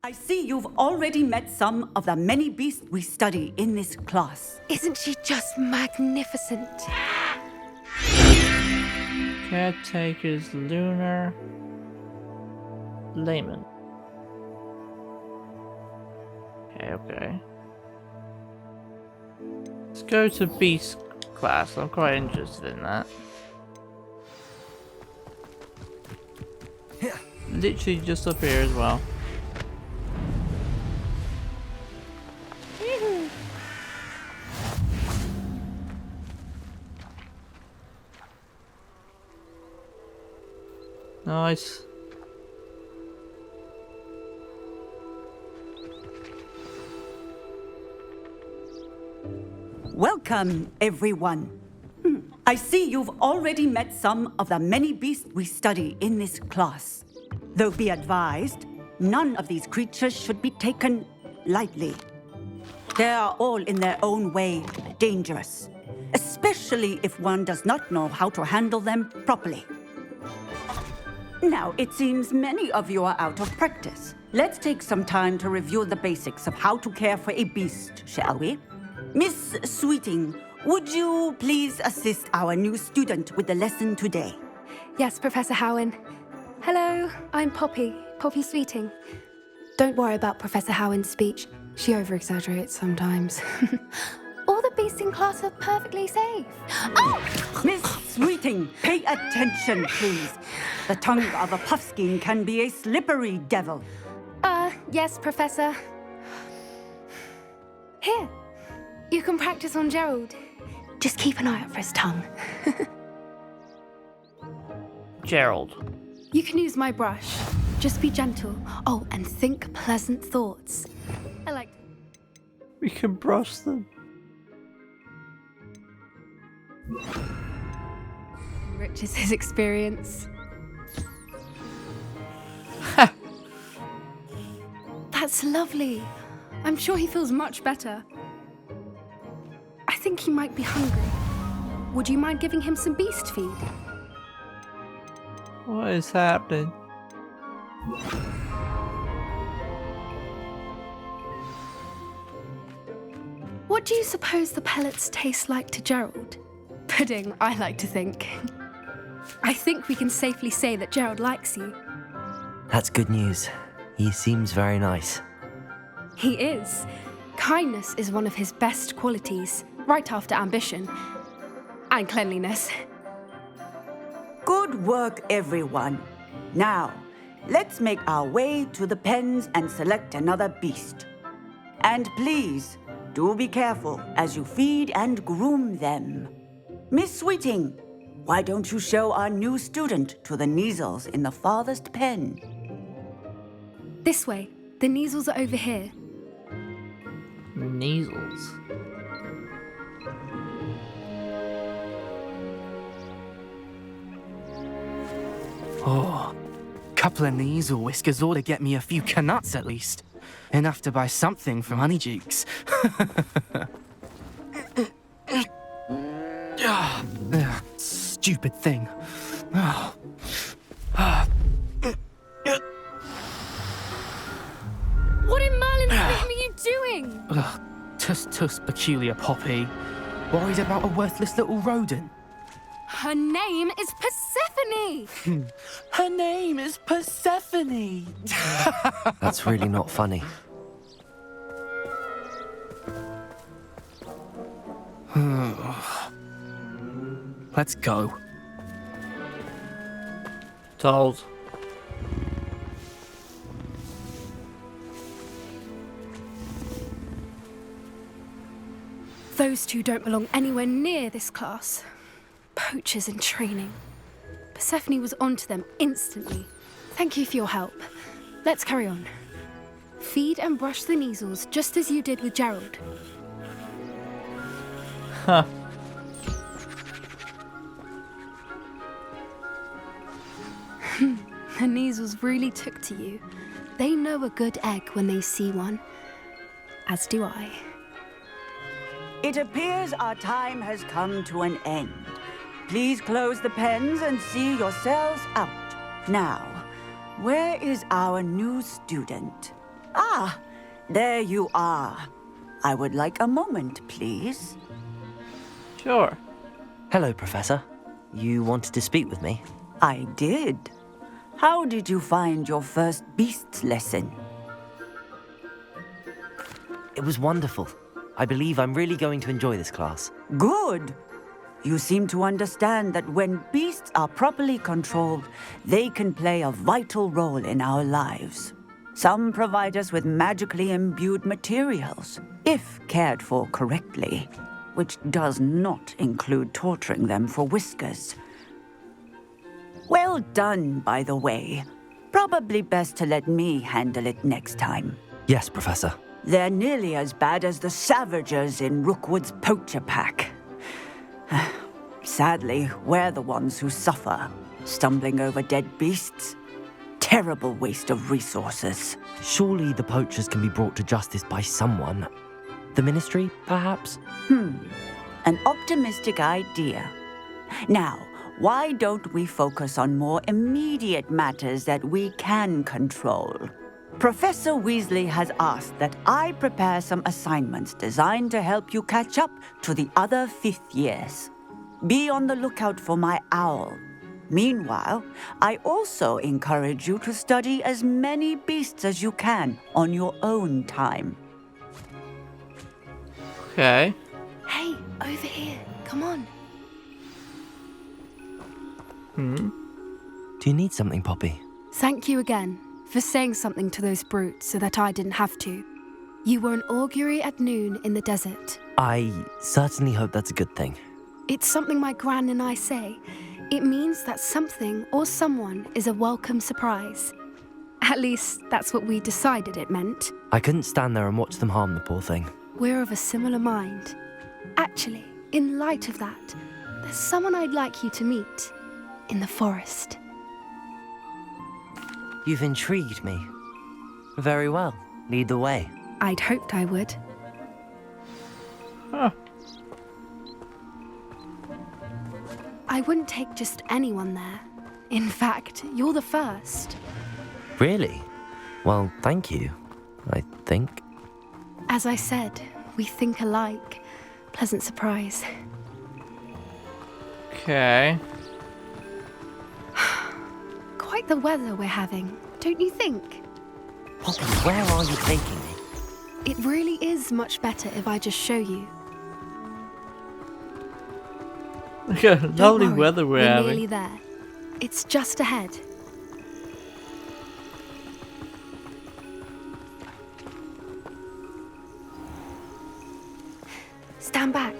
I see you've already met some of the many beasts we study in this class. Isn't she just magnificent? Caretaker's lunar layman. Okay. Let's go to beast class. I'm quite interested in that. Literally just up here as well. Nice. Welcome, everyone. I see you've already met some of the many beasts we study in this class. Though be advised, none of these creatures should be taken lightly. They are all in their own way dangerous, especially if one does not know how to handle them properly. Now, it seems many of you are out of practice. Let's take some time to review the basics of how to care for a beast, shall we? Miss Sweeting, would you please assist our new student with the lesson today? Yes, Professor Howen. Hello, I'm Poppy Sweeting. Don't worry about Professor Howen's speech. She over-exaggerates sometimes. All the beasts in class are perfectly safe. Oh! Miss Sweeting, pay attention, please. The tongue of a puffskein can be a slippery devil. Yes, Professor. Here, you can practice on Gerald. Just keep an eye out for his tongue. Gerald. You can use my brush. Just be gentle. Oh, and think pleasant thoughts. I like... We can brush them. Enriches his experience. That's lovely. I'm sure he feels much better. I think he might be hungry. Would you mind giving him some beast feed? What is happening? What do you suppose the pellets taste like to Gerald? Pudding, I like to think. I think we can safely say that Gerald likes you. That's good news. He seems very nice. He is. Kindness is one of his best qualities, right after ambition. And cleanliness. Good work, everyone. Now, let's make our way to the pens and select another beast. And please, do be careful as you feed and groom them. Miss Sweeting, why don't you show our new student to the Neasels in the farthest pen? This way. The Neasels are over here. Neasels. Oh, couple of Neasel whiskers ought to get me a few canuts at least. Enough to buy something from Honeydukes. Stupid thing. What in Merlin's name are you doing? Tuss, peculiar Poppy. Worried about a worthless little rodent. Her name is Persephone! Her name is Persephone! That's really not funny. Let's go. Told. Those two don't belong anywhere near this class. Poachers in training. Persephone was onto them instantly. Thank you for your help. Let's carry on. Feed and brush the Neasels just as you did with Gerald. Huh. The Neasels really took to you. They know a good egg when they see one. As do I. It appears our time has come to an end. Please close the pens and see yourselves out. Now, where is our new student? Ah, there you are. I would like a moment, please. Sure. Hello, Professor. You wanted to speak with me? I did. How did you find your first beasts lesson? It was wonderful. I believe I'm really going to enjoy this class. Good. You seem to understand that when beasts are properly controlled, they can play a vital role in our lives. Some provide us with magically imbued materials, if cared for correctly, which does not include torturing them for whiskers. Well done, by the way. Probably best to let me handle it next time. Yes, Professor. They're nearly as bad as the Savagers in Rookwood's poacher pack. Sadly, we're the ones who suffer, stumbling over dead beasts. Terrible waste of resources. Surely the poachers can be brought to justice by someone. The Ministry, perhaps? An optimistic idea. Now, why don't we focus on more immediate matters that we can control? Professor Weasley has asked that I prepare some assignments designed to help you catch up to the other fifth years. Be on the lookout for my owl. Meanwhile, I also encourage you to study as many beasts as you can on your own time. Okay. Hey, over here. Come on. Do you need something, Poppy? Thank you again for saying something to those brutes so that I didn't have to. You were an augury at noon in the desert. I certainly hope that's a good thing. It's something my gran and I say. It means that something or someone is a welcome surprise. At least, that's what we decided it meant. I couldn't stand there and watch them harm the poor thing. We're of a similar mind. Actually, in light of that, there's someone I'd like you to meet in the forest. You've intrigued me. Very well. Lead the way. I'd hoped I would. Huh. I wouldn't take just anyone there. In fact, you're the first. Really? Well, thank you, I think. As I said, we think alike. Pleasant surprise. Okay. Quite the weather we're having, don't you think? Poppy, where are you taking me? It really is much better if I just show you. Look at the Don't lovely worry, weather we're we're having. nearly there. It's just ahead. Stand back.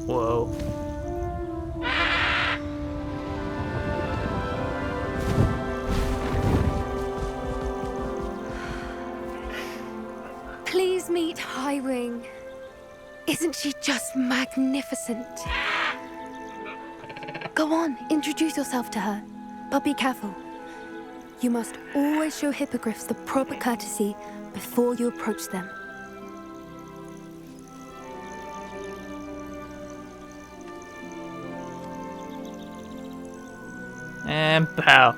Whoa. Please meet Highwing. Isn't she just magnificent? Go on, introduce yourself to her. But be careful. You must always show hippogriffs the proper courtesy before you approach them. And bow.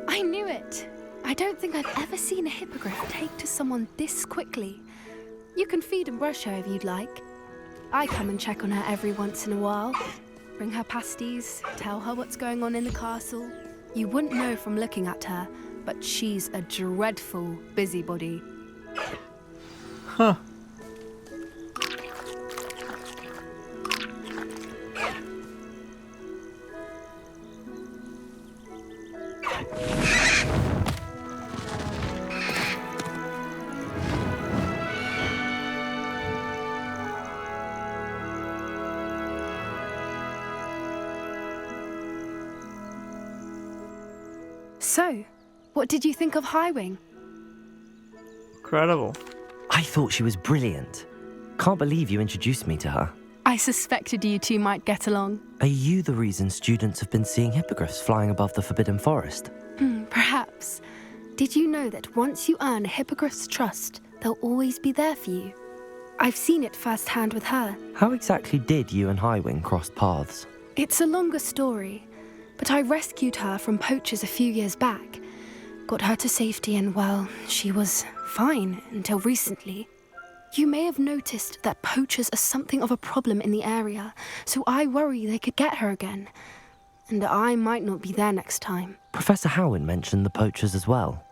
I knew it. I don't think I've ever seen a hippogriff take to someone this quickly. You can feed and brush her if you'd like. I come and check on her every once in a while. Bring her pasties, tell her what's going on in the castle. You wouldn't know from looking at her, but she's a dreadful busybody. Huh. So, what did you think of Highwing? Incredible. I thought she was brilliant. Can't believe you introduced me to her. I suspected you two might get along. Are you the reason students have been seeing hippogriffs flying above the Forbidden Forest? Perhaps. Did you know that once you earn a hippogriff's trust, they'll always be there for you? I've seen it firsthand with her. How exactly did you and Highwing cross paths? It's a longer story, but I rescued her from poachers a few years back. Got her to safety and, well, she was fine until recently. You may have noticed that poachers are something of a problem in the area, so I worry they could get her again. And I might not be there next time. Professor Howin mentioned the poachers as well.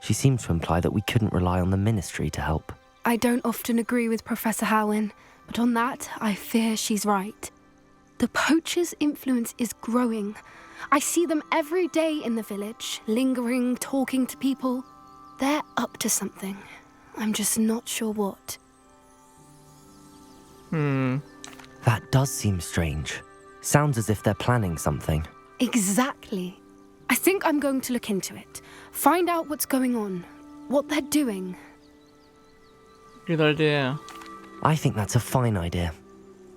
She seemed to imply that we couldn't rely on the Ministry to help. I don't often agree with Professor Howin, but on that, I fear she's right. The poachers' influence is growing. I see them every day in the village, lingering, talking to people. They're up to something. I'm just not sure what. That does seem strange. Sounds as if they're planning something. Exactly. I think I'm going to look into it. Find out what's going on, what they're doing. Good idea. I think that's a fine idea.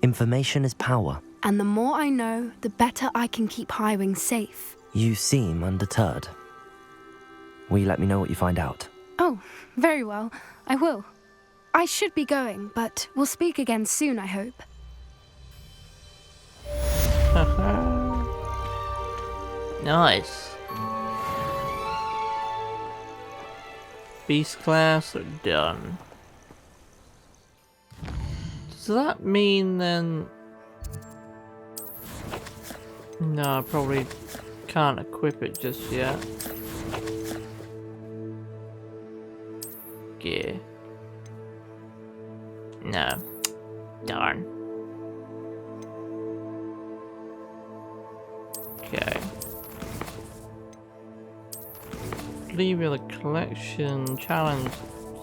Information is power. And the more I know, the better I can keep Highwing safe. You seem undeterred. Will you let me know what you find out? Oh, very well. I will. I should be going, but we'll speak again soon, I hope. Nice. Beast class are done. Does that mean then... No, I probably can't equip it just yet. Gear. No. Darn. Okay. Leave the collection challenge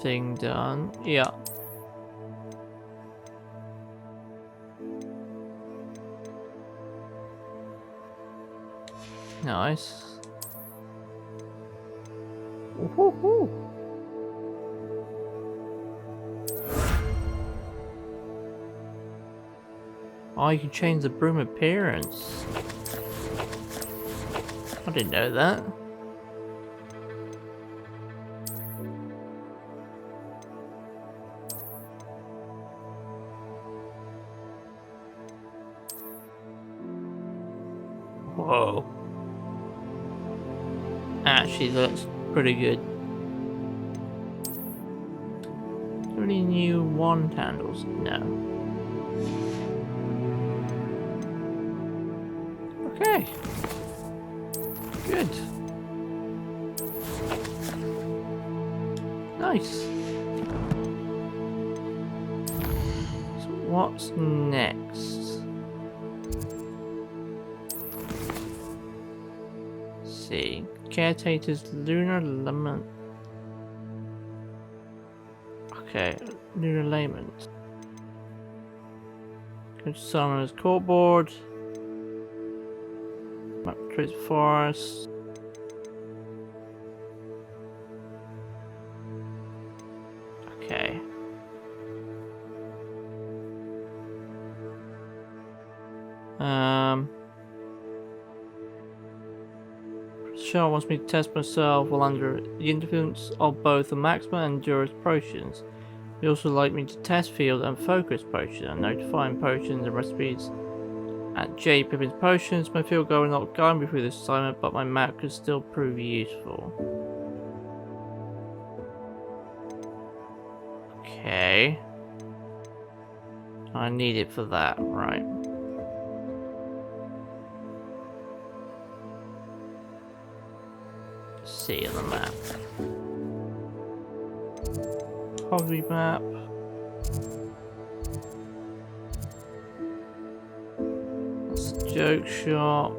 thing done. Yeah. Nice. Woohoo! Oh, you can change the broom appearance. I didn't know that. Whoa. Actually looks pretty good. Any new wand handles? No. Okay. Good. Nice. So what's next? Let's see. Caretaker's lunar lament. Okay, lunar lament. Good summoner's court board. Map trace forest. Okay. Michelle wants me to test myself while under the influence of both the maximum and endurance potions. He also like me to test field and focus potions and notifying potions and recipes. At J. Pippin's Potions, my field goal will not guide me through this assignment, but my map could still prove useful. Okay. I need it for that, right. See on the map. Hogsmeade map. That's a joke shop.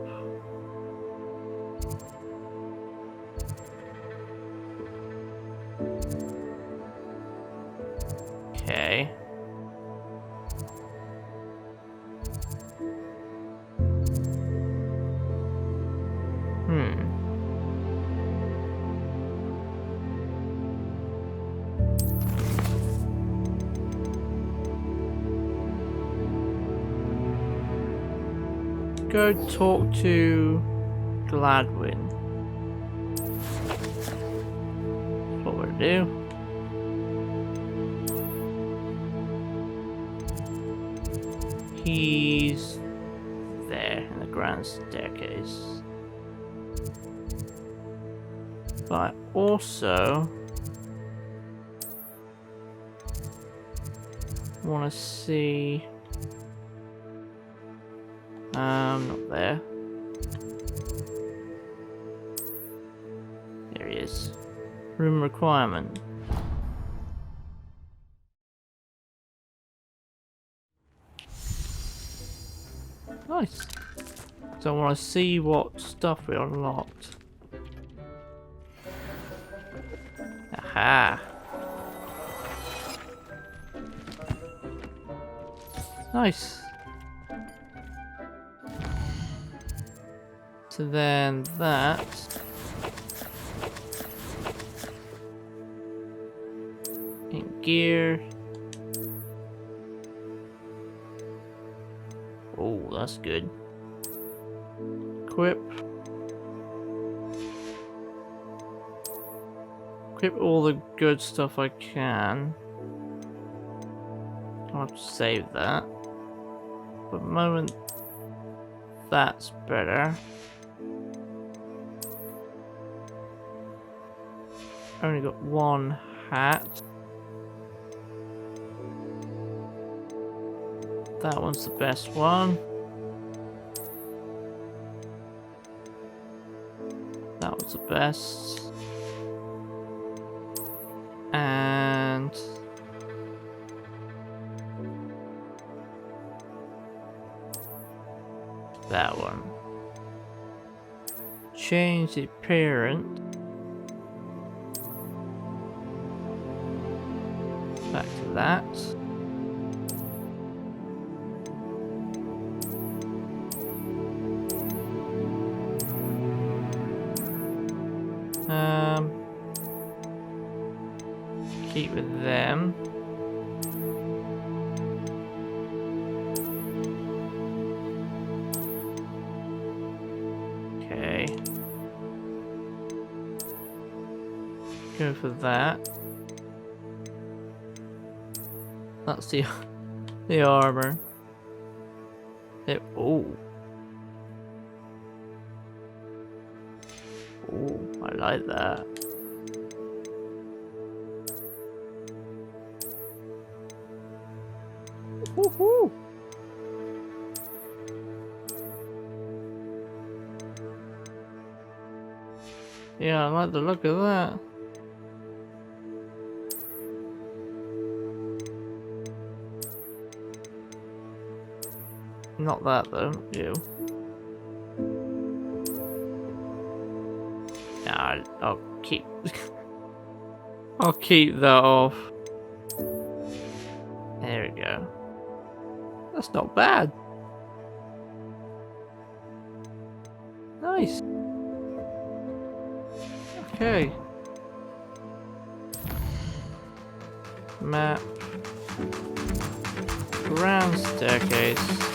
Okay. go talk to Gladwin. That's what we'll do. He's there in the grand staircase. But I also want to see. Not there. There he is. Room requirement. Nice. So I want to see what stuff we unlocked. Aha. Nice. So then that. In gear. Oh, that's good. Equip. Equip all the good stuff I can. I'll have to save that. For the moment, that's better. Only got one hat. That one's the best one. That one's the best. And that one. Change the appearance. Back to that. Keep with them. Okay. Go for that. That's the armor. Oh. Oh, I like that. Woohoo! Yeah, I like the look of that. Not that though, you. Nah, I'll keep. I'll keep that off. There we go. That's not bad. Nice. Okay. Map. Ground staircase.